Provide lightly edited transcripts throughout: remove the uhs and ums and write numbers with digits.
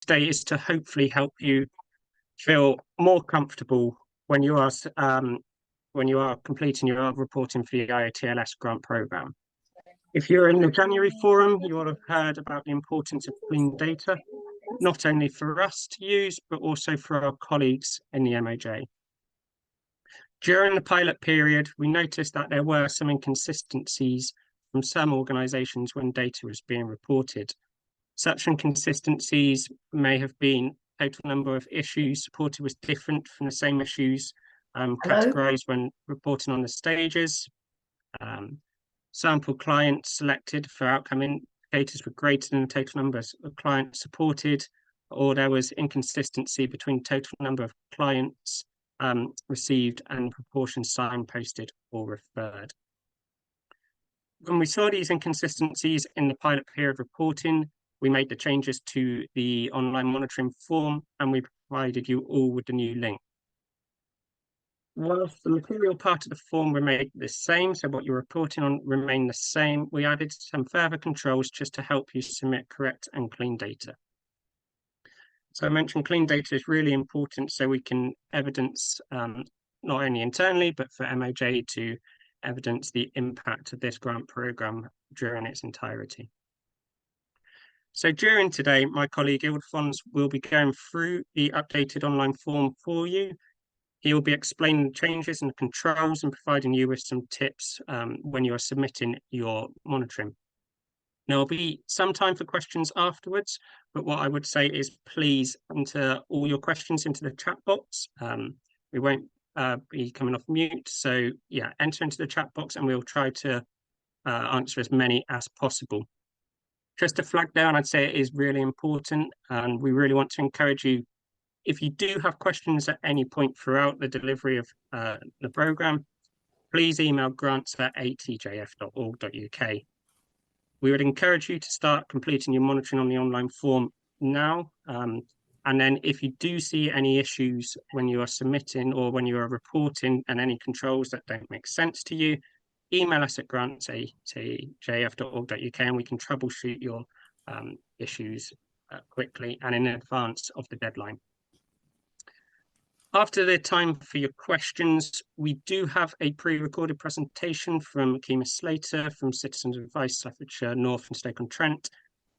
today is to hopefully help you feel more comfortable when you are completing your reporting for the IOTLS grant program. If you're in the January forum, you will have heard about the importance of clean data, not only for us to use, but also for our colleagues in the MOJ. During the pilot period, we noticed that there were some inconsistencies from some organisations when data was being reported. Such inconsistencies may have been total number of issues supported was different from the same issues categorised when reporting on the stages. Sample clients selected for outcome indicators were greater than the total numbers of clients supported, or there was inconsistency between total number of clients received and proportion signposted or referred. When we saw these inconsistencies in the pilot period reporting, we made the changes to the online monitoring form and we provided you all with the new link. Whilst the material part of the form remained the same, so what you're reporting on remained the same, we added some further controls just to help you submit correct and clean data. So I mentioned clean data is really important so we can evidence not only internally, but for MOJ to evidence the impact of this grant programme during its entirety. So during today, my colleague Ildefons will be going through the updated online form for you. He will be explaining the changes and the controls and providing you with some tips when you are submitting your monitoring. There will be some time for questions afterwards, but what I would say is please enter all your questions into the chat box. We won't be coming off mute, so yeah, enter into the chat box and we'll try to answer as many as possible. Just to flag down, I'd say it is really important and we really want to encourage you, if you do have questions at any point throughout the delivery of the programme, please email grants@atjf.org.uk. We would encourage you to start completing your monitoring on the online form now. And then if you do see any issues when you are submitting or when you are reporting and any controls that don't make sense to you, email us at grants@atjf.org.uk and we can troubleshoot your issues quickly and in advance of the deadline. After the time for your questions, we do have a pre-recorded presentation from Kima Slater from Citizens Advice, Staffordshire North and Stoke-on-Trent,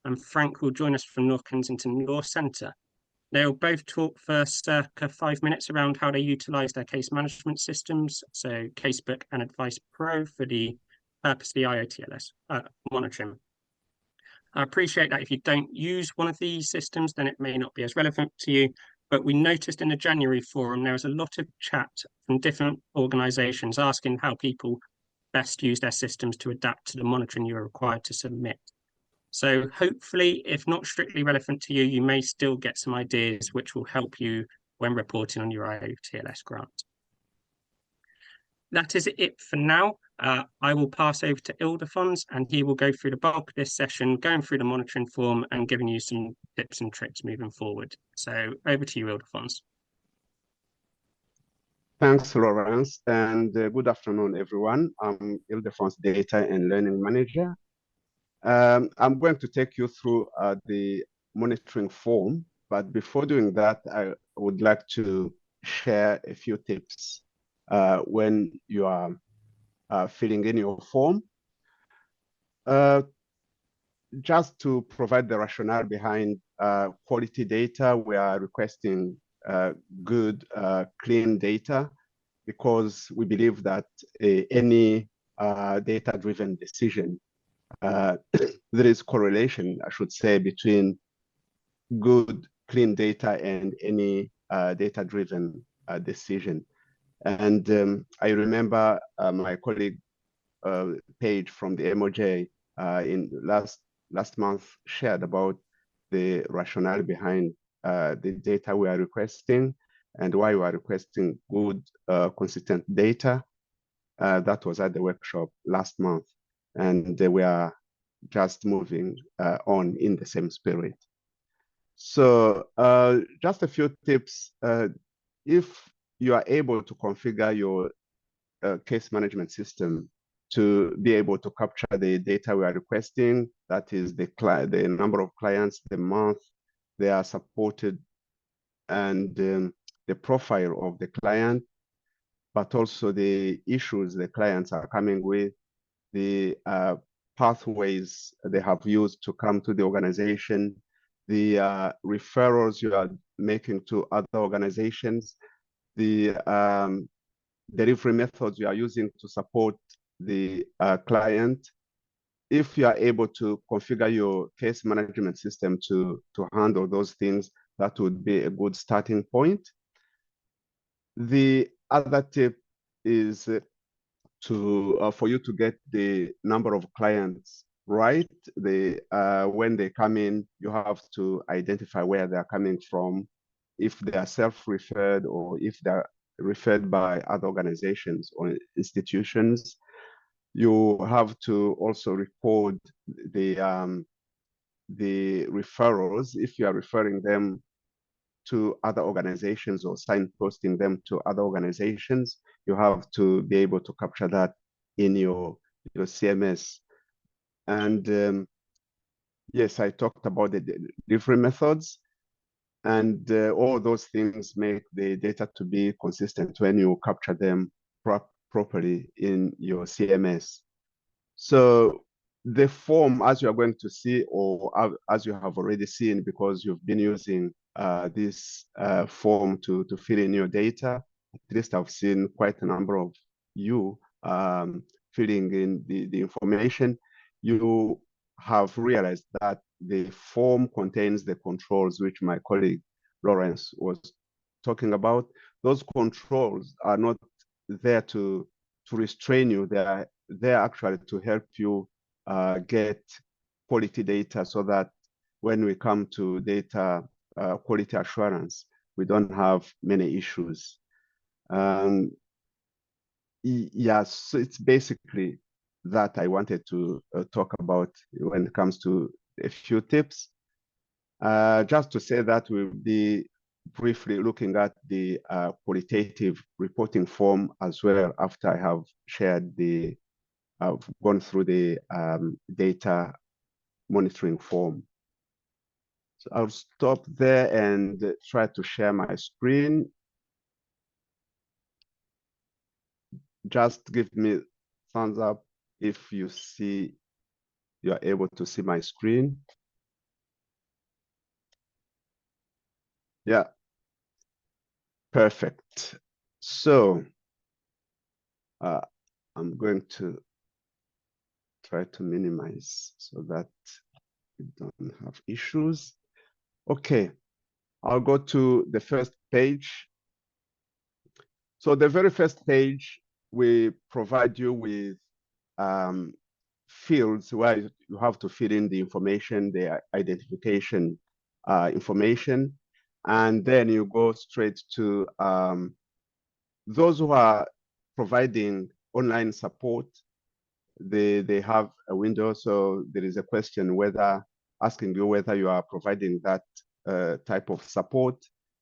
and Frank will join us from North Kensington Law Centre. They'll both talk for circa 5 minutes around how they utilise their case management systems, so Casebook and Advice Pro for the purpose of the IOTLS monitoring. I appreciate that if you don't use one of these systems, then it may not be as relevant to you. But we noticed in the January forum, there was a lot of chat from different organisations asking how people best use their systems to adapt to the monitoring you're required to submit. So hopefully, if not strictly relevant to you, you may still get some ideas which will help you when reporting on your IOTLS grant. That is it for now. I will pass over to Ildefons and he will go through the bulk of this session, going through the monitoring form and giving you some tips and tricks moving forward. So over to you, Ildefons. Thanks, Lawrence, and good afternoon, everyone. I'm Ildefons, Data and Learning Manager. I'm going to take you through the monitoring form, but before doing that, I would like to share a few tips when you are filling in your form. Just to provide the rationale behind quality data, we are requesting good, clean data because we believe that any data-driven decision, there is correlation, I should say, between good, clean data and any data-driven decision. And I remember my colleague Paige from the MOJ in last month shared about the rationale behind the data we are requesting and why we are requesting good, consistent data. That was at the workshop last month, and we are just moving on in the same spirit. So just a few tips. If you are able to configure your case management system to be able to capture the data we are requesting, that is the number of clients, the month, they are supported, and the profile of the client, but also the issues the clients are coming with, the pathways they have used to come to the organization, the referrals you are making to other organizations, the delivery methods you are using to support the client. If you are able to configure your case management system to handle those things, that would be a good starting point. The other tip is for you to get the number of clients right. When they come in, you have to identify where they are coming from, if they are self-referred or if they're referred by other organizations or institutions. You have to also record the referrals. If you are referring them to other organizations or signposting them to other organizations, you have to be able to capture that in your CMS. And yes, I talked about the different methods, and all those things make the data to be consistent when you capture them properly in your CMS. So the form, as you are going to see, or as you have already seen, because you've been using this form to fill in your data, at least I've seen quite a number of you filling in the information. You have realized that the form contains the controls which my colleague Lawrence was talking about. Those controls are not there to restrain you. They are there actually to help you get quality data, so that when we come to data quality assurance, we don't have many issues. Yes, so it's basically that I wanted to talk about when it comes to a few tips. Just to say that we'll be briefly looking at the qualitative reporting form as well after I have shared I've gone through the data monitoring form. So I'll stop there and try to share my screen. Just give me thumbs up if you are able to see my screen. Yeah, perfect. So I'm going to try to minimize so that we don't have issues. Okay, I'll go to the first page. So the very first page, we provide you with fields where you have to fill in the information, the identification information, and then you go straight to those who are providing online support. They have a window, so there is a question asking you whether you are providing that type of support,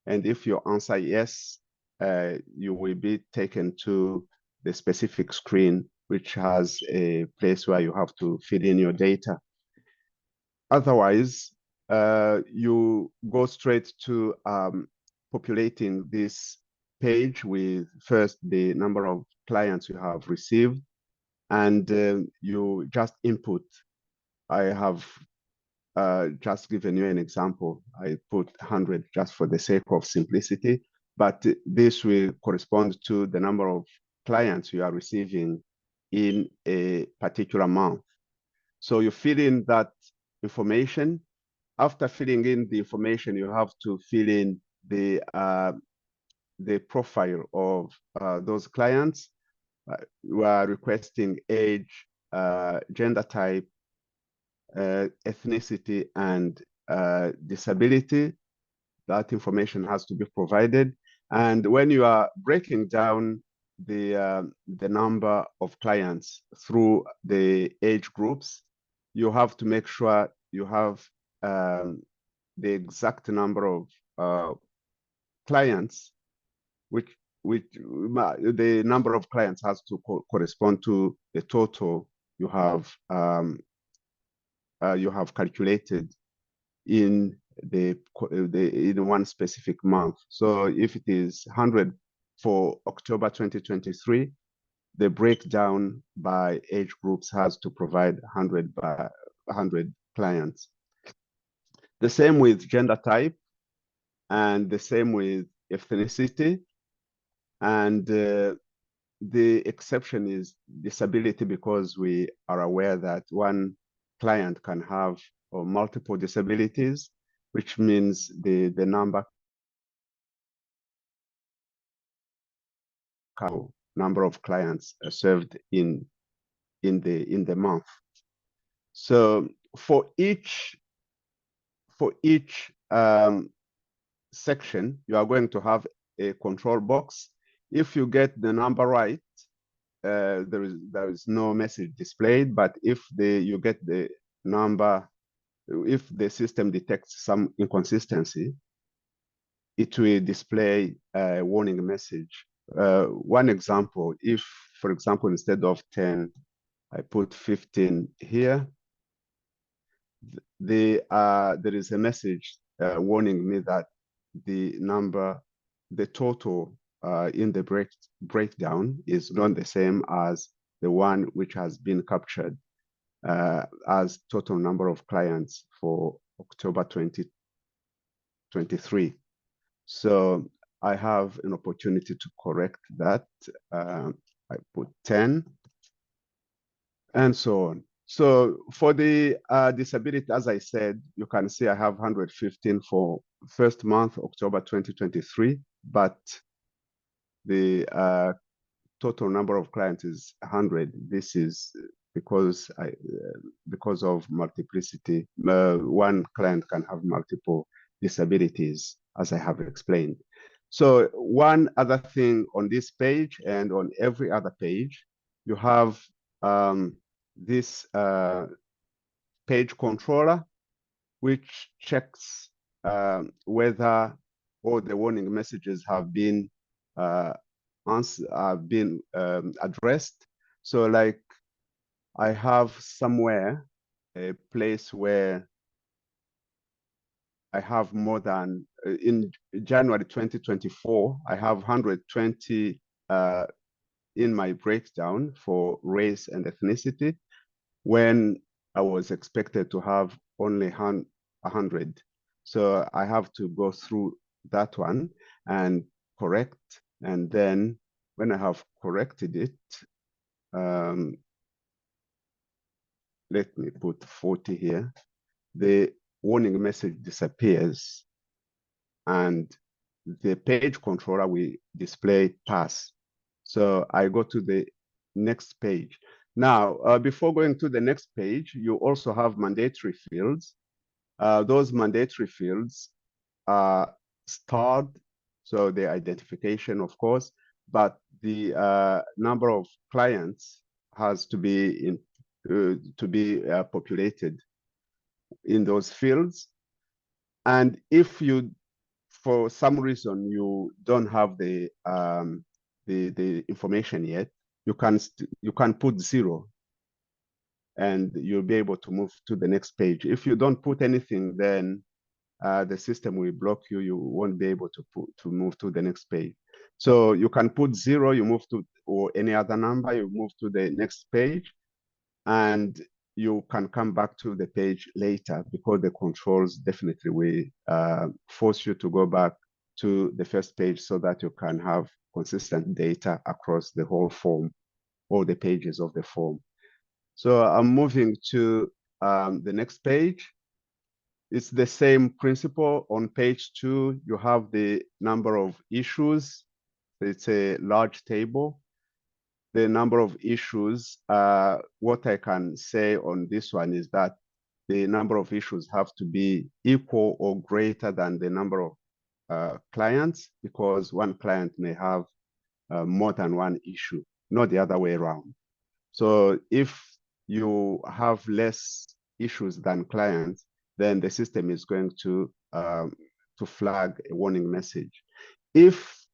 and if you answer yes, you will be taken to the specific screen, which has a place where you have to fill in your data. Otherwise, you go straight to populating this page with first the number of clients you have received, and you just input. I have just given you an example. I put 100 just for the sake of simplicity, but this will correspond to the number of clients you are receiving in a particular month. So you fill in that information. After filling in the information, you have to fill in the profile of those clients. We are requesting age, gender type, ethnicity, and disability. That information has to be provided. And when you are breaking down the number of clients through the age groups, you have to make sure you have the exact number of clients, which the number of clients has to correspond to the total you have calculated in in one specific month. So if it is 100 for October 2023, the breakdown by age groups has to provide 100 by 100 clients. The same with gender type, and the same with ethnicity. And the exception is disability, because we are aware that one client can have multiple disabilities, which means the number of clients served in the month. So for each section, you are going to have a control box. If you get the number right, there is no message displayed. But if you get the number, if the system detects some inconsistency, it will display a warning message. One example, if, for example, instead of 10, I put 15 here, there is a message warning me that the total in the breakdown is not the same as the one which has been captured as total number of clients for October 2023. So I have an opportunity to correct that. I put 10 and so on. So for the disability, as I said, you can see I have 115 for first month, October 2023, but the total number of clients is 100. This is because of multiplicity. One client can have multiple disabilities, as I have explained. So one other thing on this page and on every other page, you have this page controller, which checks whether all the warning messages have been addressed. So like I have somewhere a place where I have more than, in January 2024, I have 120 in my breakdown for race and ethnicity, when I was expected to have only 100. So I have to go through that one and correct. And then when I have corrected it, let me put 40 here, the warning message disappears and the page controller will display pass. So I go to the next page. Now, before going to the next page, you also have mandatory fields. Those mandatory fields are starred, so the identification, of course, but the number of clients has to be populated in those fields. And if you, for some reason, you don't have the information yet, you can put 0, and you'll be able to move to the next page. If you don't put anything, then the system will block you. You won't be able to move to the next page. So you can put 0, you move to, or any other number, you move to the next page, and you can come back to the page later, because the controls definitely will force you to go back to the first page so that you can have consistent data across the whole form, all the pages of the form. So I'm moving to the next page. It's the same principle. On page 2, you have the number of issues. It's a large table. The number of issues, what I can say on this one is that the number of issues have to be equal or greater than the number of clients, because one client may have more than one issue, not the other way around. So if you have less issues than clients, then the system is going to flag a warning message. If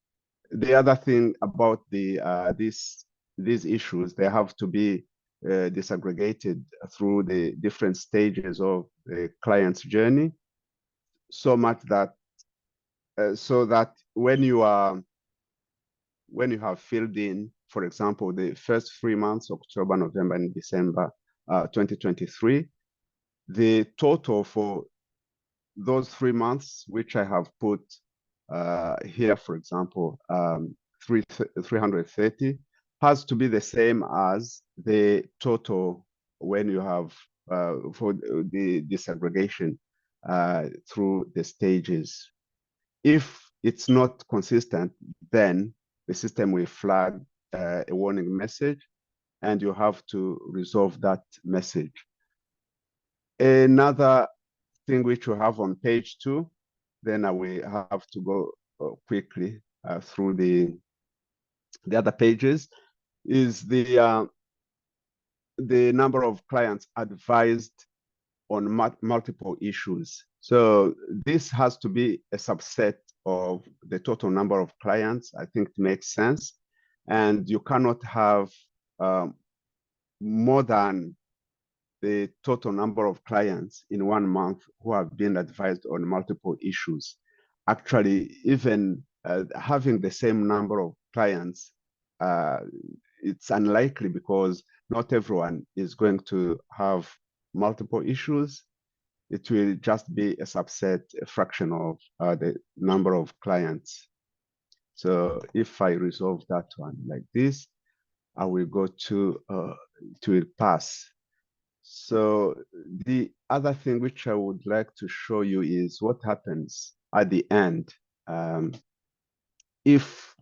the other thing about these issues, they have to be disaggregated through the different stages of the client's journey. so much that so that when you have filled in, for example, the first 3 months, October, November, and December 2023, the total for those 3 months, which I have put here, for example, 330, has to be the same as the total when you have for the disaggregation through the stages. If it's not consistent, then the system will flag a warning message, and you have to resolve that message. Another thing which you have on page 2, then I will have to go quickly through the other pages, is the number of clients advised on multiple issues. So this has to be a subset of the total number of clients. I think it makes sense. And you cannot have more than the total number of clients in 1 month who have been advised on multiple issues. Actually, even having the same number of clients, it's unlikely because not everyone is going to have multiple issues. It will just be a subset, a fraction of the number of clients. So if I resolve that one like this, I will go to it will pass. So the other thing which I would like to show you is what happens at the end if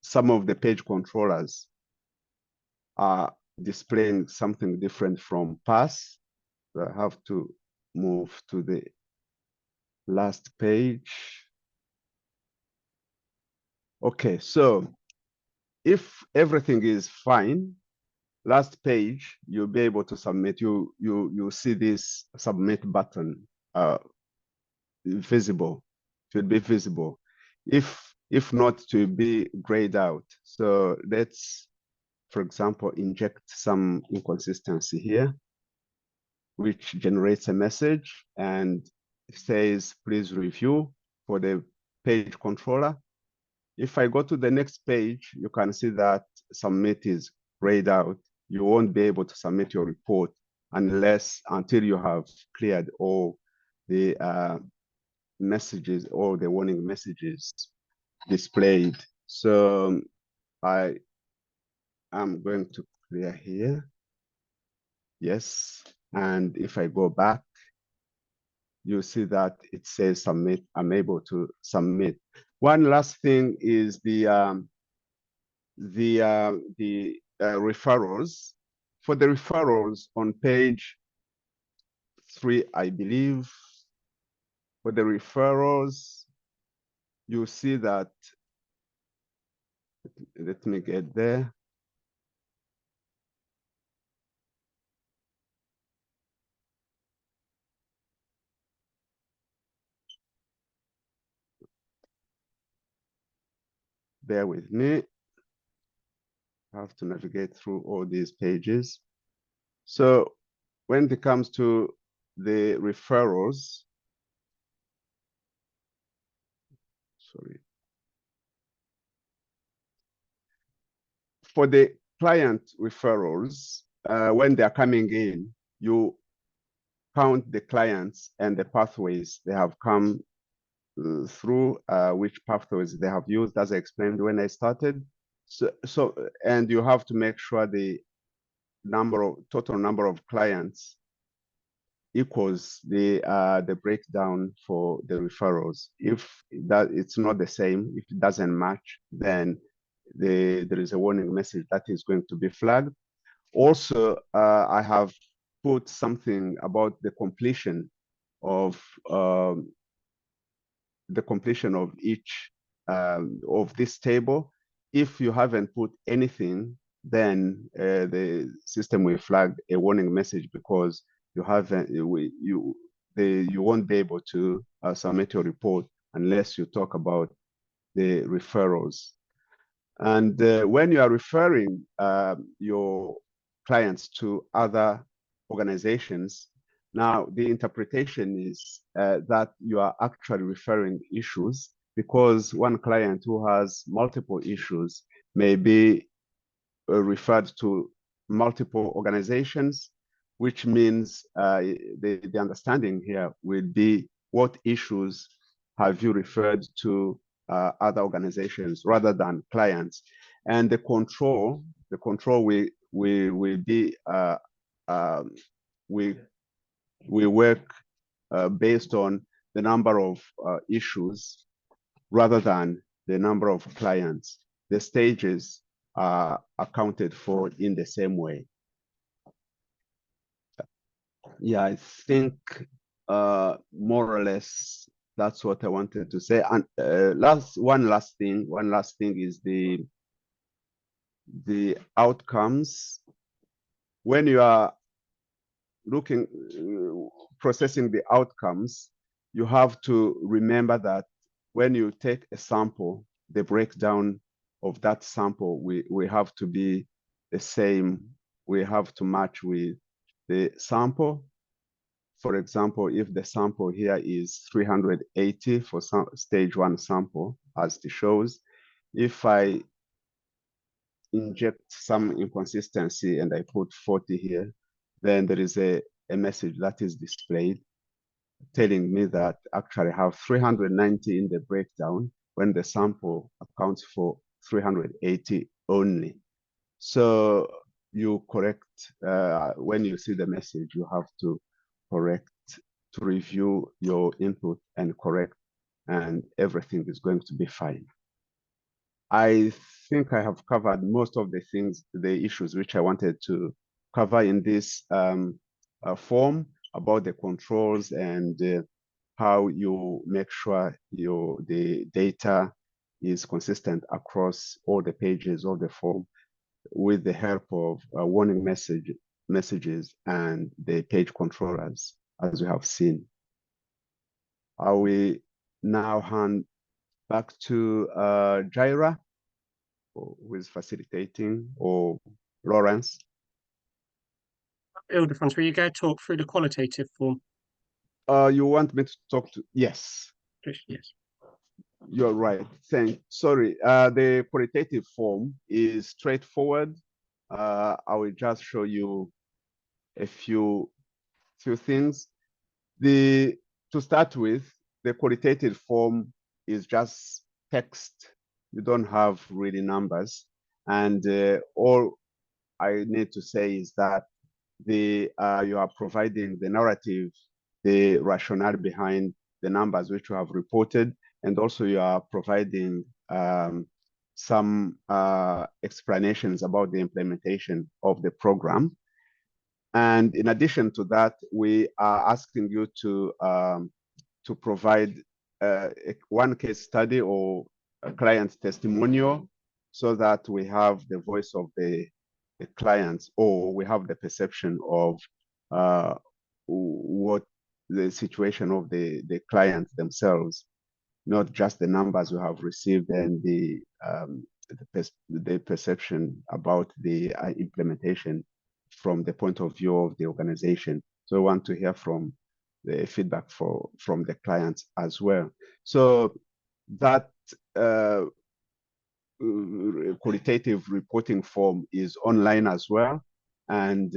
some of the page controllers are displaying something different from pass. So I have to move to the last page. Okay, so if everything is fine, last page, you'll be able to submit. You see this submit button visible. It will be visible. If not, to be grayed out. So let's, for example, inject some inconsistency here, which generates a message and says, please review for the page controller. If I go to the next page, you can see that submit is grayed out. You won't be able to submit your report until you have cleared all the messages or the warning messages displayed. So I am going to clear here. Yes. And if I go back, you see that it says submit. I'm able to submit. One last thing is the referrals. For the referrals on page 3, I believe, for the referrals, you see that, let me get there. Bear with me. I have to navigate through all these pages. So when it comes to the referrals, sorry. For the client referrals, when they're coming in, you count the clients and the pathways they have come through, which pathways they have used, as I explained when I started. So and you have to make sure the total number of clients equals the breakdown for the referrals. If that it's not the same, if it doesn't match, then there is a warning message that is going to be flagged. Also, I have put something about the completion of each of this table. If you haven't put anything, then the system will flag a warning message because you haven't you won't be able to submit your report unless you talk about the referrals. And when you are referring your clients to other organizations, Now, the interpretation is that you are actually referring issues, because one client who has multiple issues may be referred to multiple organizations, which means the understanding here will be what issues have you referred to other organizations rather than clients. And the control will be we work based on the number of issues rather than the number of clients. The stages are accounted for in the same way. Yeah, I think more or less that's what I wanted to say. And one last thing is the outcomes. When you are looking, processing the outcomes, you have to remember that when you take a sample, the breakdown of that sample, we have to be the same. We have to match with the sample. For example, if the sample here is 380 for stage 1 sample, as it shows, if I inject some inconsistency and I put 40 here, then there is a message that is displayed telling me that actually I have 390 in the breakdown when the sample accounts for 380 only. So you correct, when you see the message, you have to correct, to review your input and correct, and everything is going to be fine. I think I have covered most of the things, the issues which I wanted to cover in this form about the controls and how you make sure the data is consistent across all the pages of the form with the help of warning messages and the page controllers, as we have seen. I will now hand back to Jaira, who is facilitating, or Lawrence. Ildefonso, will you go talk through the qualitative form? You want me to talk to? Yes. Yes. You're right. Sorry. The qualitative form is straightforward. I will just show you a few things. To start with, the qualitative form is just text. You don't have really numbers, and all I need to say is that you are providing the narrative, the rationale behind the numbers which you have reported, and also you are providing some explanations about the implementation of the program. And in addition to that, we are asking you to provide one case study or a client testimonial, so that we have the voice of the clients, or we have the perception of what the situation of the clients themselves, not just the numbers we have received and the perception about the implementation from the point of view of the organization. So we want to hear from the feedback from the clients as well. So that qualitative reporting form is online as well, and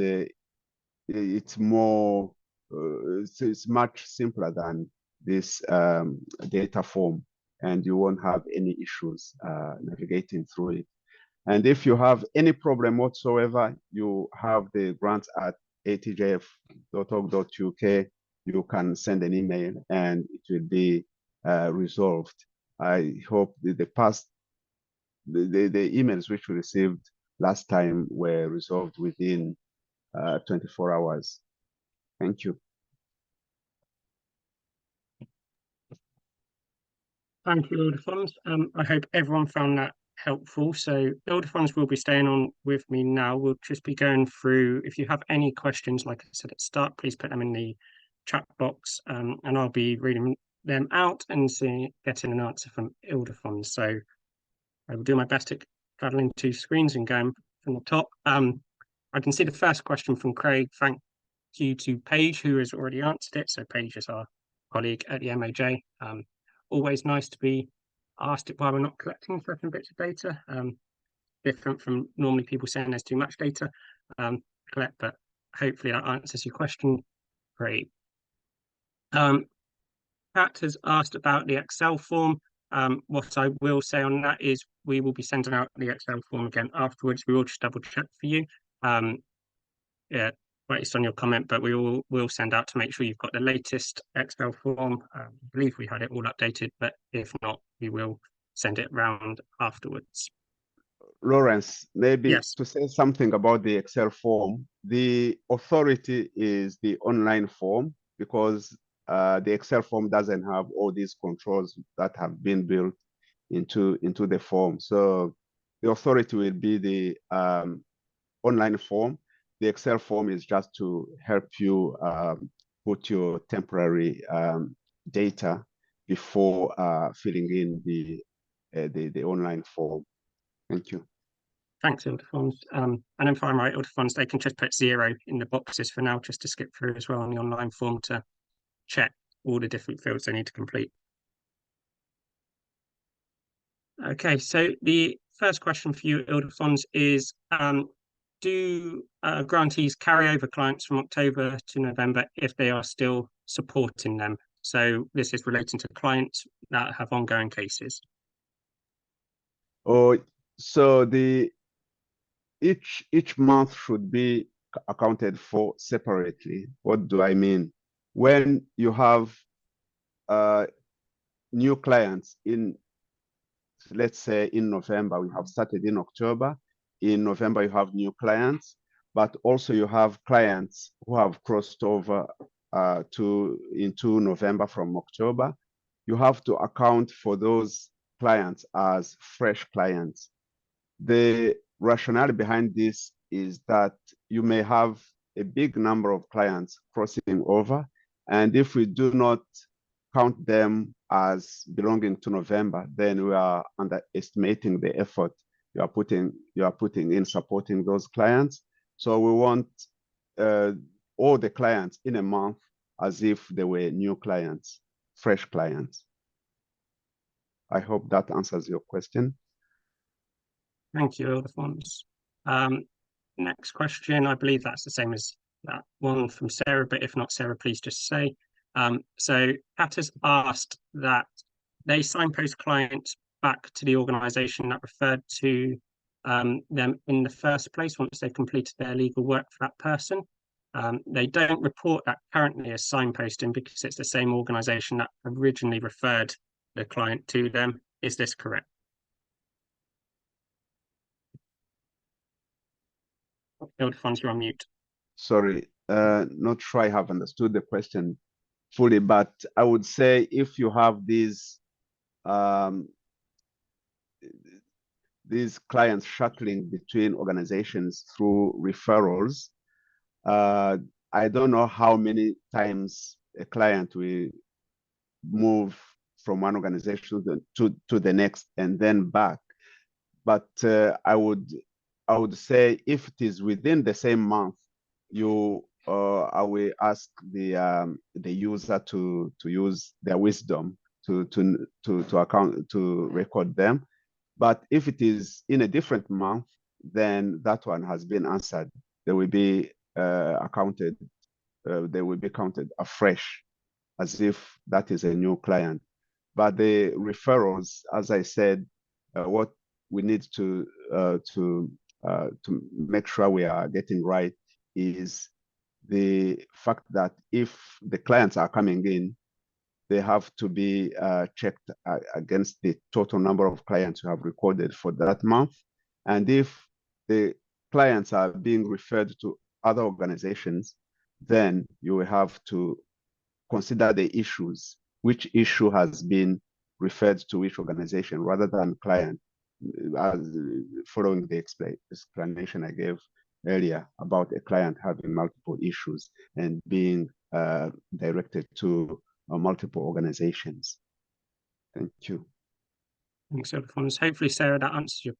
it's more it's much simpler than this data form, and you won't have any issues navigating through it. And if you have any problem whatsoever, you have the grants at atjf.org.uk. You can send an email and it will be resolved. I hope the emails which we received last time were resolved within 24 hours. Thank you. Thank you, Ildefonso. I hope everyone found that helpful. So Ildefonso will be staying on with me now. We'll just be going through, if you have any questions, like I said at the start, please put them in the chat box, and I'll be reading them out and getting an answer from Ildefonso. So I will do my best at traveling two screens and going from the top. I can see the first question from Craig. Thanks you to Paige, who has already answered it. So Paige is our colleague at the MOJ. Always nice to be asked why we're not collecting certain bits of data. Different from normally people saying there's too much data collect, but hopefully that answers your question. Great. Pat has asked about the Excel form. What I will say on that is we will be sending out the Excel form again afterwards. We will just double check for you. Yeah, based on your comment, but we will send out to make sure you've got the latest Excel form. I believe we had it all updated, but if not, we will send it round afterwards. Lawrence, maybe Yes. to say something about the Excel form, the authority is the online form, because the Excel form doesn't have all these controls that have been built into the form. So the authority will be the online form. The Excel form is just to help you put your temporary data before filling in the online form. Thank you. Thanks, Ildefonso. And if I'm right, Ildefonso, they can just put 0 in the boxes for now, just to skip through as well on the online form to check all the different fields they need to complete. Okay, so the first question for you, Ildefonso, is do grantees carry over clients from October to November if they are still supporting them? So this is relating to clients that have ongoing cases. Oh, so each month should be accounted for separately. What do I mean? When you have new clients in, let's say in November, we have started in October. In November, you have new clients, but also you have clients who have crossed over into November from October. You have to account for those clients as fresh clients. The rationale behind this is that you may have a big number of clients crossing over, and if we do not count them as belonging to November, then we are underestimating the effort you are putting in supporting those clients. So we want all the clients in a month as if they were new clients, fresh clients. I hope that answers your question. Thank you, Ildefonso. Next question, I believe that's the same as that one from Sarah, but if not, Sarah, please just say. So Pat has asked that they signpost clients back to the organisation that referred to them in the first place once they've completed their legal work for that person. They don't report that currently as signposting because it's the same organisation that originally referred the client to them. Is this correct? Ildefonso, you're on mute. Sorry, not sure I have understood the question fully, but I would say if you have these clients shuttling between organizations through referrals, I don't know how many times a client will move from one organization to the next and then back. But I would say if it is within the same month, I will ask the user to use their wisdom to record them. But if it is in a different month, then that one has been answered. They will be accounted. They will be counted afresh, as if that is a new client. But the referrals, as I said, what we need to make sure we are getting right is the fact that if the clients are coming in, they have to be checked against the total number of clients you have recorded for that month. And if the clients are being referred to other organizations, then you will have to consider the issues, which issue has been referred to which organization rather than client, following the explanation I gave earlier about a client having multiple issues and being directed to multiple organizations. Thank you. Thanks, Ildefonso. Hopefully, Sarah, that answers your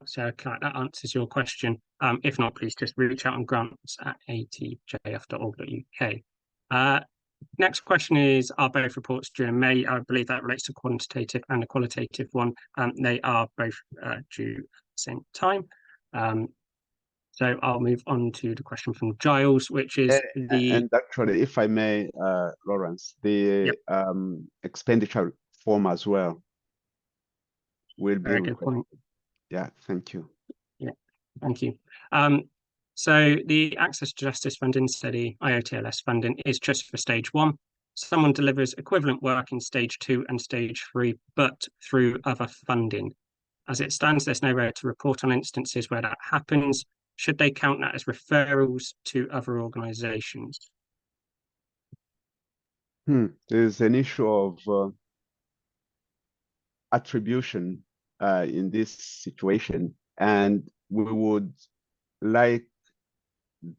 So that answers your question. If not, please just reach out on grants@atjf.org.uk. Next question is, are both reports due in May? I believe that relates to quantitative and a qualitative one. They are both due at the same time. So I'll move on to the question from Giles, which is And actually, if I may, Lawrence, the expenditure form as well will be requested. Yeah, thank you. Yeah, thank you. So the Access to Justice Funding Study, IOTLS funding, is just for stage 1. Someone delivers equivalent work in stage 2 and stage 3, but through other funding. As it stands, there's no way to report on instances where that happens. Should they count that as referrals to other organisations? There's an issue of attribution in this situation, and we would like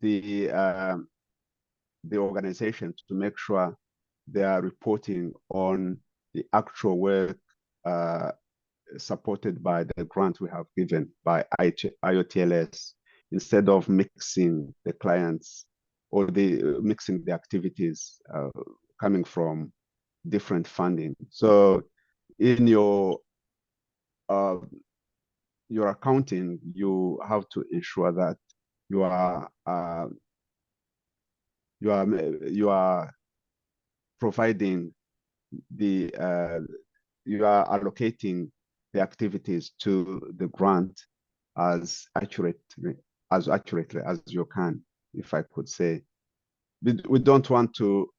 the organization to make sure they are reporting on the actual work supported by the grant we have given by IOTLS, instead of mixing the clients or mixing the activities coming from different funding. So in your accounting, you have to ensure that you are providing you are allocating the activities to the grant as accurately as you can, if I could say. We don't want to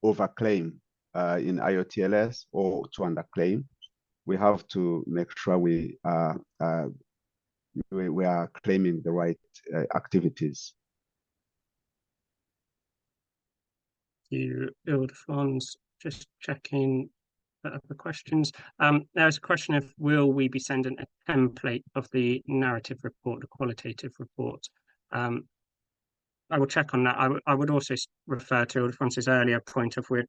overclaim in IOTLS or to underclaim. We have to make sure we are claiming the right activities. You Ildefonso, just checking other questions. There's a question of, will we be sending a template of the narrative report, the qualitative report? I will check on that. I would also refer to Ildefonso's earlier point of, we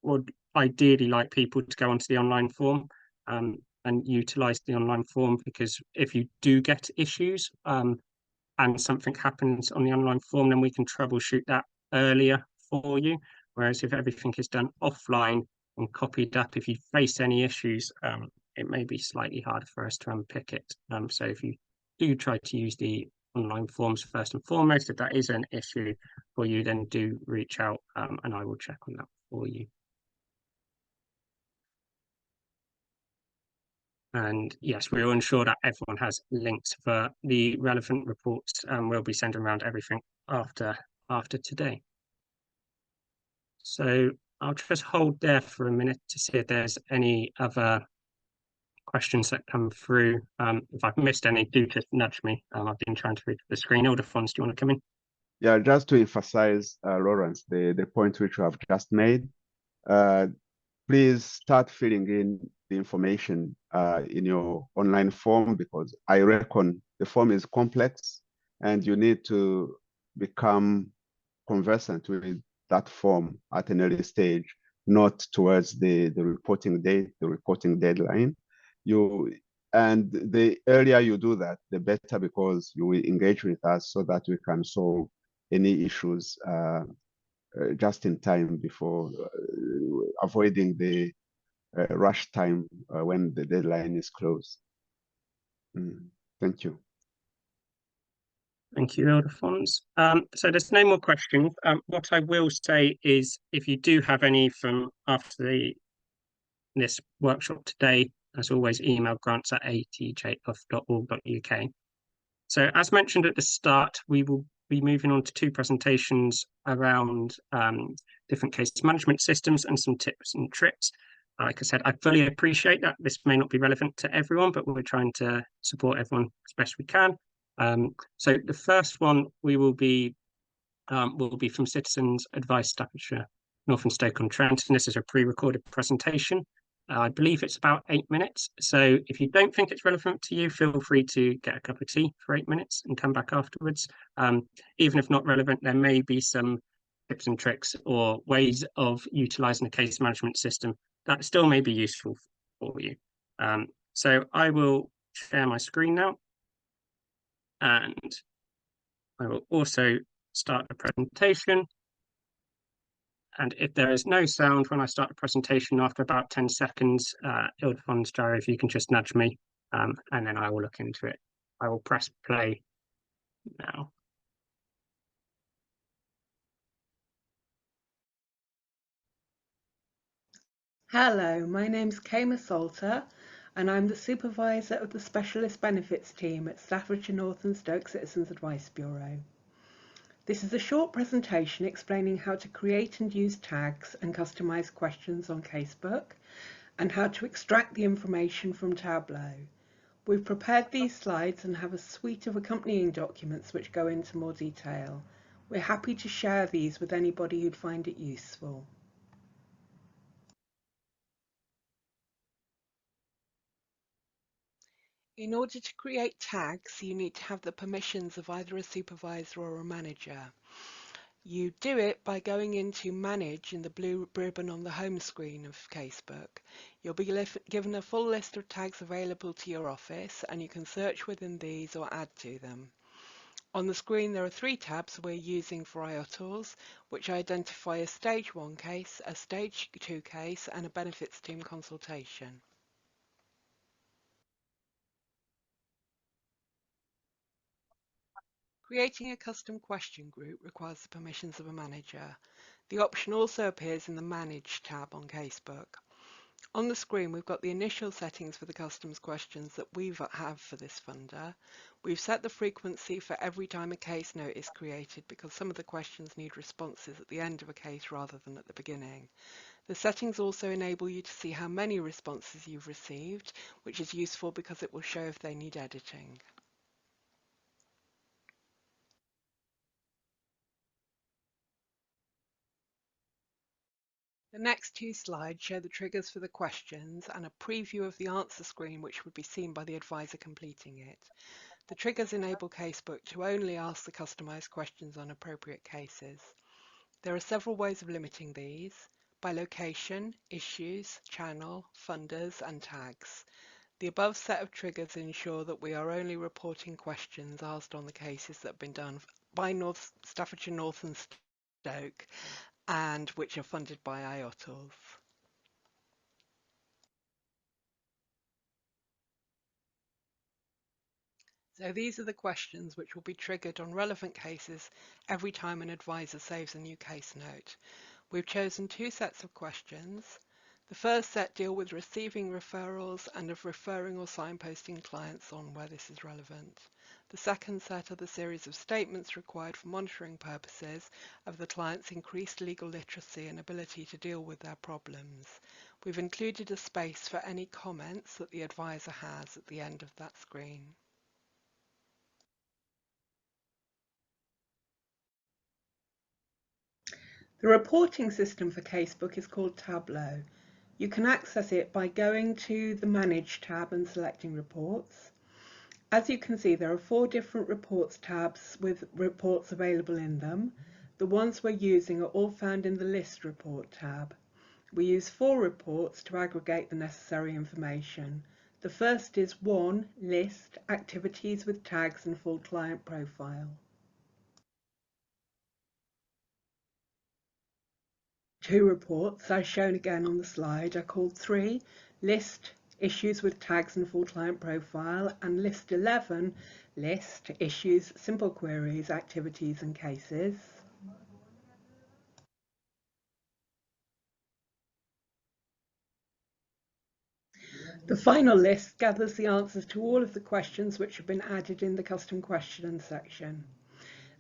would ideally like people to go onto the online form and utilise the online form, because if you do get issues and something happens on the online form, then we can troubleshoot that earlier for you. Whereas if everything is done offline and copied up, if you face any issues, it may be slightly harder for us to unpick it. So if you do try to use the online forms first and foremost, if that is an issue for you, then do reach out and I will check on that for you. And yes, we will ensure that everyone has links for the relevant reports, and we'll be sending around everything after today. So I'll just hold there for a minute to see if there's any other questions that come through. If I've missed any, do just nudge me. I've been trying to read the screen. Ildefonso, do you want to come in? Yeah, just to emphasize, Lawrence, the point which you have just made, please start filling in the information in your online form, because I reckon the form is complex and you need to become conversant with that form at an early stage, not towards the reporting date, the reporting deadline. And the earlier you do that, the better, because you will engage with us so that we can solve any issues just in time, before avoiding the rush time when the deadline is close. Thank you. Thank you, Ildefonso. So there's no more questions. What I will say is, if you do have any from after this workshop today, as always, email grants@atjf.org.uk. So as mentioned at the start, we will be moving on to 2 presentations around different case management systems and some tips and tricks. Like I said, I fully appreciate that this may not be relevant to everyone, but we're trying to support everyone as best we can. So the first one will be from Citizens Advice Staffordshire, North and Stoke-on-Trent, and this is a pre-recorded presentation. I believe it's about 8 minutes. So if you don't think it's relevant to you, feel free to get a cup of tea for 8 minutes and come back afterwards. Even if not relevant, there may be some tips and tricks or ways of utilising a case management system that still may be useful for you. So I will share my screen now And I will also start the presentation. And if there is no sound when I start the presentation after about 10 seconds, IOTLS Joe, if you can just nudge me, and then I will look into it. I will press play now. Hello, my name's Kama Salter and I'm the Supervisor of the Specialist Benefits Team at Staffordshire North and Stoke Citizens Advice Bureau. This is a short presentation explaining how to create and use tags and customise questions on Casebook and how to extract the information from Tableau. We've prepared these slides and have a suite of accompanying documents which go into more detail. We're happy to share these with anybody who'd find it useful. In order to create tags, you need to have the permissions of either a supervisor or a manager. You do it by going into Manage in the blue ribbon on the home screen of Casebook. You'll be given a full list of tags available to your office and you can search within these or add to them. On the screen there are 3 tabs we're using for IOTLS, which identify a Stage 1 case, a Stage 2 case and a Benefits Team consultation. Creating a custom question group requires the permissions of a manager. The option also appears in the Manage tab on Casebook. On the screen we've got the initial settings for the customs questions that we have for this funder. We've set the frequency for every time a case note is created because some of the questions need responses at the end of a case rather than at the beginning. The settings also enable you to see how many responses you've received, which is useful because it will show if they need editing. The next 2 slides show the triggers for the questions and a preview of the answer screen which would be seen by the advisor completing it. The triggers enable Casebook to only ask the customised questions on appropriate cases. There are several ways of limiting these, by location, issues, channel, funders and tags. The above set of triggers ensure that we are only reporting questions asked on the cases that have been done by Staffordshire North and Stoke and which are funded by IOTLS. So these are the questions which will be triggered on relevant cases every time an advisor saves a new case note. We've chosen 2 sets of questions. The first set deal with receiving referrals and of referring or signposting clients on where this is relevant. The second set are the series of statements required for monitoring purposes of the client's increased legal literacy and ability to deal with their problems. We've included a space for any comments that the advisor has at the end of that screen. The reporting system for Casebook is called Tableau. You can access it by going to the Manage tab and selecting Reports. As you can see, there are 4 different Reports tabs with reports available in them. The ones we're using are all found in the List Report tab. We use 4 reports to aggregate the necessary information. The first is 1. List, activities with tags and full client profile. 2 reports, as shown again on the slide, are called 3. List, issues with tags and full client profile, and List 11, list, issues, simple queries, activities and cases. The final list gathers the answers to all of the questions which have been added in the custom question section.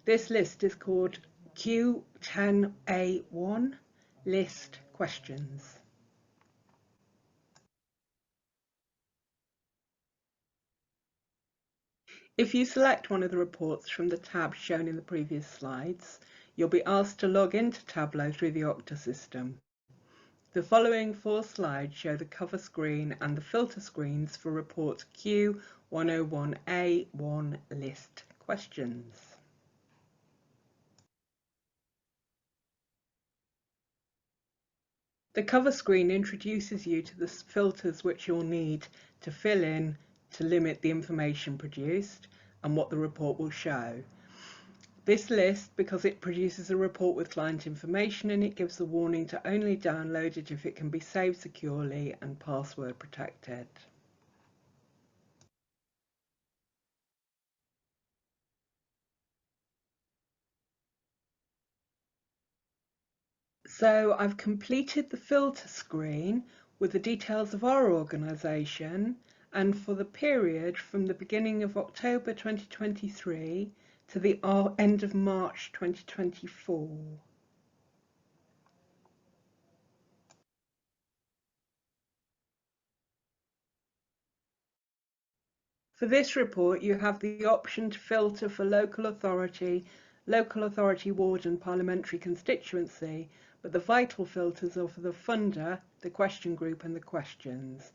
This list is called Q10A1, List Questions. If you select one of the reports from the tabs shown in the previous slides, you'll be asked to log into Tableau through the Okta system. The following 4 slides show the cover screen and the filter screens for report Q101A1 List Questions. The cover screen introduces you to the filters which you'll need to fill in to limit the information produced, and what the report will show. This list, because it produces a report with client information in it, gives the warning to only download it if it can be saved securely and password protected. So I've completed the filter screen with the details of our organisation and for the period from the beginning of October 2023 to the end of March 2024. For this report, you have the option to filter for local authority ward and parliamentary constituency, but the vital filters are for the funder, the question group and the questions.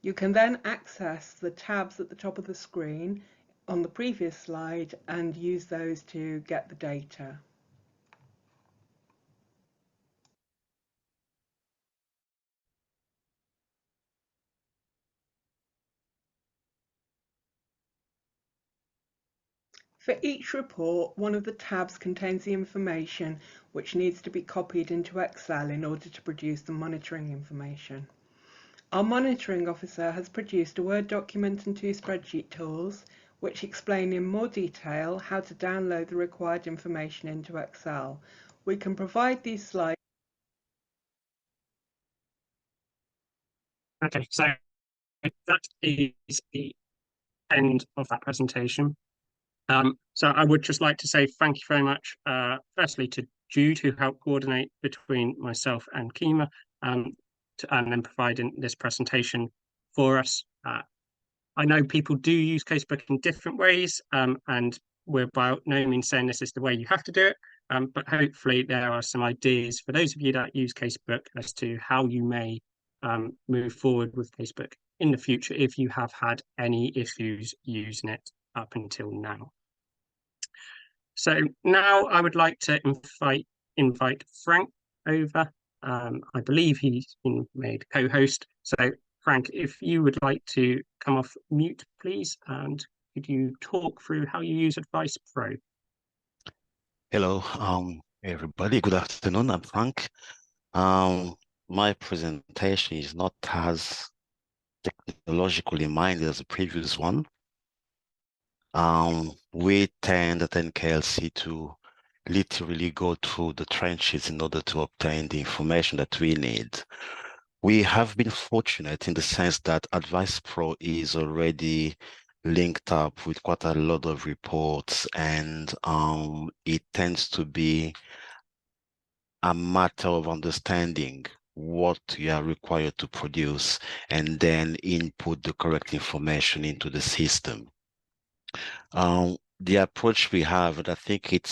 You can then access the tabs at the top of the screen on the previous slide and use those to get the data. For each report, one of the tabs contains the information which needs to be copied into Excel in order to produce the monitoring information. Our monitoring officer has produced a Word document and 2 spreadsheet tools which explain in more detail how to download the required information into Excel. We can provide these slides. Okay, so that is the end of that presentation. So I would just like to say thank you very much, firstly to Jude, who helped coordinate between myself and Kima, and then providing this presentation for us. I know people do use Casebook in different ways, and we're by no means saying this is the way you have to do it, but hopefully there are some ideas for those of you that use Casebook as to how you may move forward with Casebook in the future if you have had any issues using it up until now. So now I would like to invite Frank over. I believe he's been made co-host. So Frank, if you would like to come off mute, please, and could you talk through how you use Advice Pro? Hello, everybody. Good afternoon. I'm Frank. My presentation is not as technologically minded as the previous one. We tend at NKLC to literally go through the trenches in order to obtain the information that we need. We have been fortunate in the sense that Advice Pro is already linked up with quite a lot of reports, and it tends to be a matter of understanding what you are required to produce and then input the correct information into the system. The approach we have, and I think it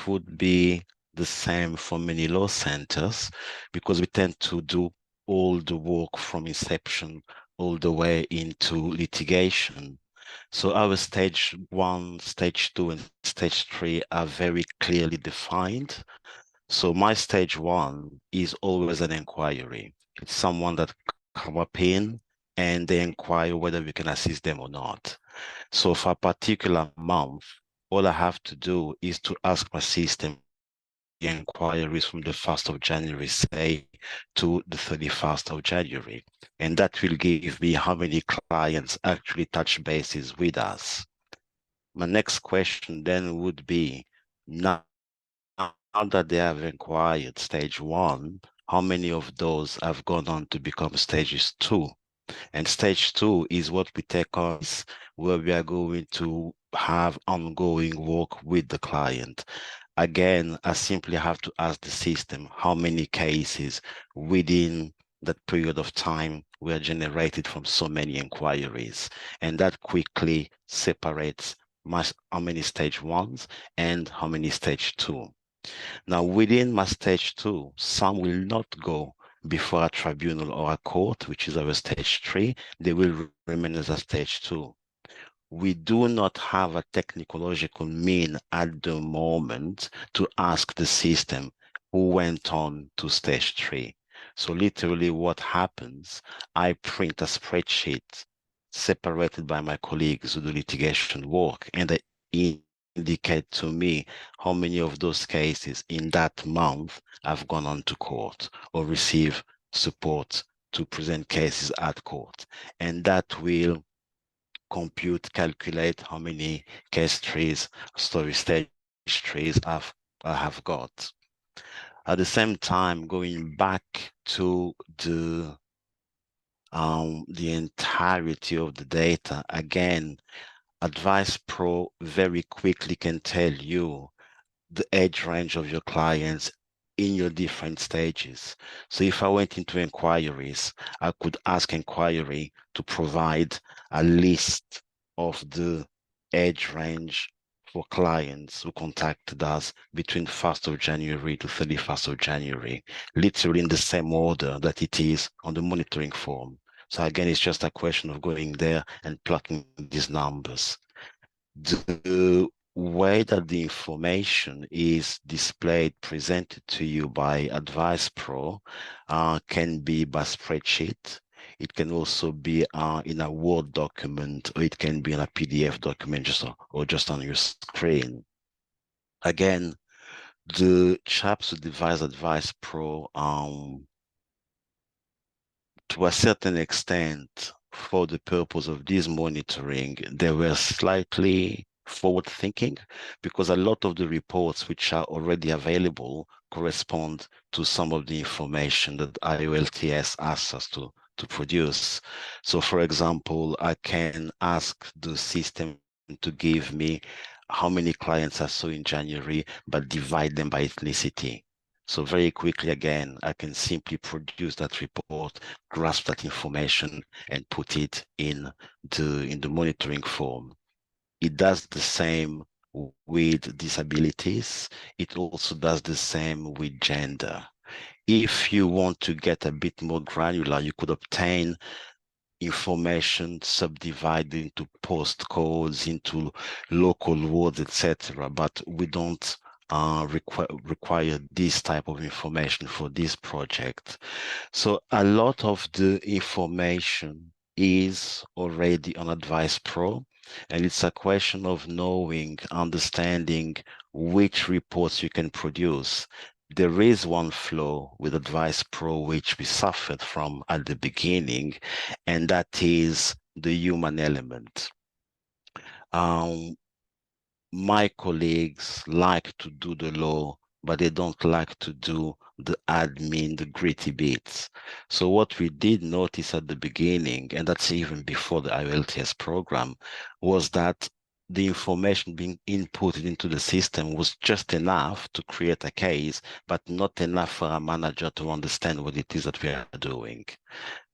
would be the same for many law centers, because we tend to do all the work from inception all the way into litigation. So our stage 1, stage 2, and stage 3 are very clearly defined. So my stage 1 is always an inquiry. It's someone that come up in and they inquire whether we can assist them or not. So for a particular month, all I have to do is to ask my system the inquiries from the 1st of January, say, to the 31st of January. And that will give me how many clients actually touch bases with us. My next question then would be, now that they have inquired stage 1, how many of those have gone on to become stages 2? And stage 2 is what we take on, where we are going to have ongoing work with the client. Again, I simply have to ask the system how many cases within that period of time were generated from so many inquiries. And that quickly separates how many stage 1s and how many stage 2. Now, within my stage 2, some will not go before a tribunal or a court, which is our stage 3. They will remain as a stage 2. We do not have a technological mean at the moment to ask the system who went on to stage 3. So literally what happens, I print a spreadsheet separated by my colleagues who do litigation work, and they indicate to me how many of those cases in that month have gone on to court or receive support to present cases at court. And that will calculate how many case trees, story stage trees I have got. At the same time, going back to the entirety of the data, again, Advice Pro very quickly can tell you the age range of your clients in your different stages. So if I went into inquiries, I could ask inquiry to provide a list of the age range for clients who contacted us between 1st of January to 31st of January, literally in the same order that it is on the monitoring form. So again, it's just a question of going there and plucking these numbers. The way that the information is displayed, presented to you by Advice Pro can be by spreadsheet. It can also be in a Word document, or it can be in a PDF document or just on your screen. Again, the chaps who devise Advice Pro, to a certain extent, for the purpose of this monitoring, they were slightly forward thinking, because a lot of the reports which are already available correspond to some of the information that IOTLS asks us to produce. So for example, I can ask the system to give me how many clients I saw in January, but divide them by ethnicity. So very quickly, again, I can simply produce that report, grasp that information, and put it in the monitoring form. It does the same with disabilities. It also does the same with gender. If you want to get a bit more granular, you could obtain information subdivided into postcodes, into local words, etc. But we don't require this type of information for this project. So a lot of the information is already on Advice Pro, and it's a question of knowing, understanding which reports you can produce. There is one flaw with Advice Pro which we suffered from at the beginning, and that is the human element. My colleagues like to do the law, but they don't like to do the admin, the gritty bits. So what we did notice at the beginning, and that's even before the IOTLS program, was that the information being inputted into the system was just enough to create a case, but not enough for a manager to understand what it is that we are doing.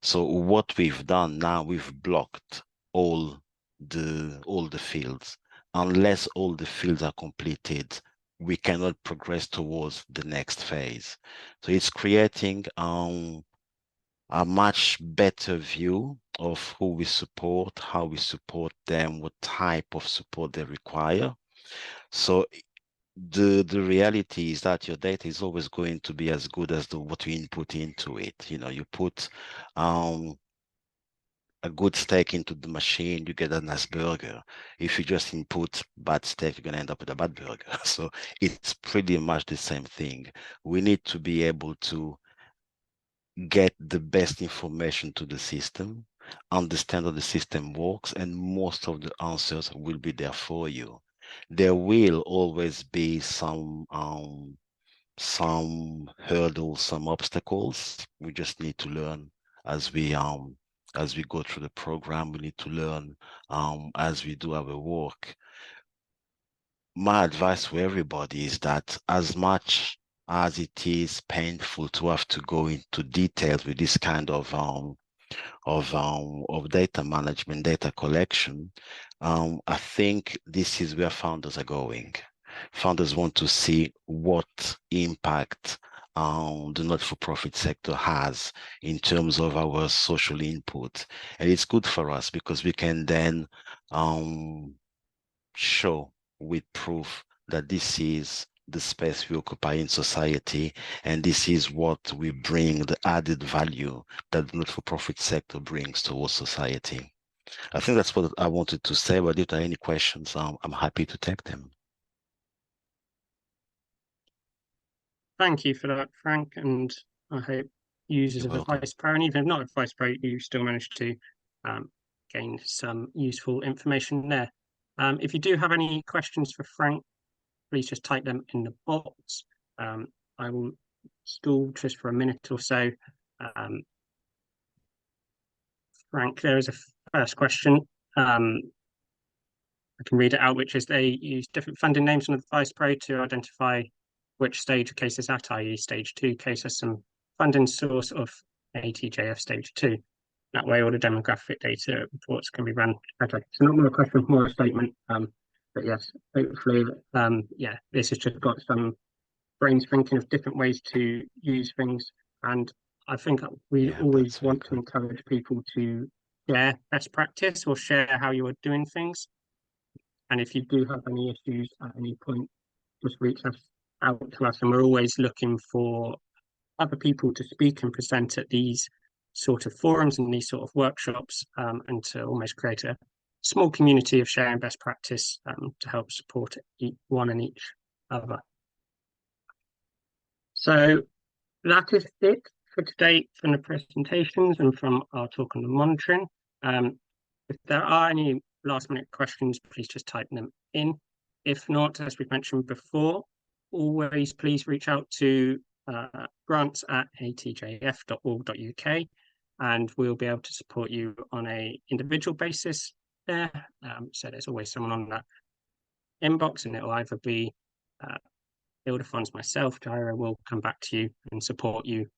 So what we've done now, we've blocked all the fields. Unless all the fields are completed, we cannot progress towards the next phase. So it's creating a much better view of who we support, how we support them, what type of support they require. So the reality is that your data is always going to be as good as what you input into it. You know, you put a good steak into the machine, you get a nice burger. If you just input bad steak, you're going to end up with a bad burger. So it's pretty much the same thing. We need to be able to get the best information to the system, understand how the system works, and most of the answers will be there for you. There will always be some hurdles, some obstacles. We just need to learn as we go through the program. We need to learn as we do our work. My advice for everybody is that as much as it is painful to have to go into details with this kind of data management, data collection, I think this is where founders are going. Founders want to see what impact the not-for-profit sector has in terms of our social input. And it's good for us because we can then show with proof that this is the space we occupy in society, and this is what we bring, the added value that the not-for-profit sector brings towards society. I think that's what I wanted to say, but if there are any questions, I'm happy to take them. Thank you for that, Frank, and I hope users You're of welcome. Advice Pro, and even if not Advice Pro, you still managed to gain some useful information there. If you do have any questions for Frank, please just type them in the box. I will stall just for a minute or so. Frank, there is a first question. I can read it out, which is they use different funding names on Advice Pro to identify which stage a case is at, i.e. stage 2 case has some funding source of ATJF stage 2. That way all the demographic data reports can be run. Okay, so not more a question, more a statement. But yes, hopefully, yeah, this has just got some brains thinking of different ways to use things. And I think we always want to encourage people to share best practice or share how you are doing things. And if you do have any issues at any point, just reach out to us. And we're always looking for other people to speak and present at these sort of forums and these sort of workshops, and to almost create a small community of sharing best practice to help support one and each other. So that is it for today from the presentations and from our talk on the monitoring. If there are any last minute questions, please just type them in. If not, as we've mentioned before, always please reach out to grants@atjf.org.uk and we'll be able to support you on an individual basis there. So there's always someone on that inbox, and it'll either be Ildefonso, myself, Jairo will come back to you and support you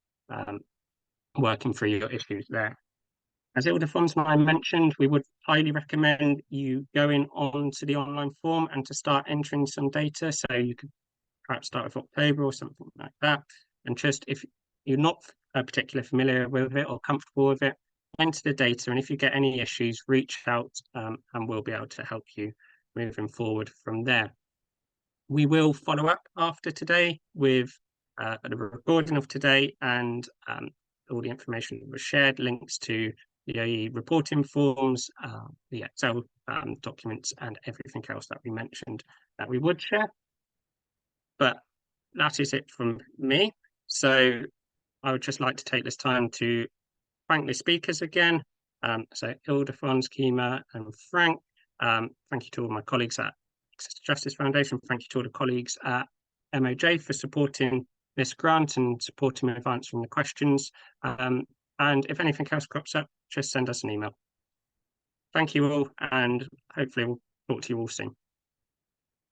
working through your issues there. As Ildefonso and I mentioned, we would highly recommend you going on to the online form and to start entering some data. So you could perhaps start with October or something like that. And just if you're not particularly familiar with it or comfortable with it, enter the data. And if you get any issues, reach out and we'll be able to help you moving forward from there. We will follow up after today with the recording of today and all the information that was shared, links to the reporting forms, the Excel documents, and everything else that we mentioned that we would share. But that is it from me. So I would just like to take this time to thank the speakers again. So Ildefonso, Kima, and Frank. Thank you to all my colleagues at Access to Justice Foundation. Thank you to all the colleagues at MOJ for supporting this grant and supporting me with answering the questions. And if anything else crops up, just send us an email. Thank you all, and hopefully we'll talk to you all soon.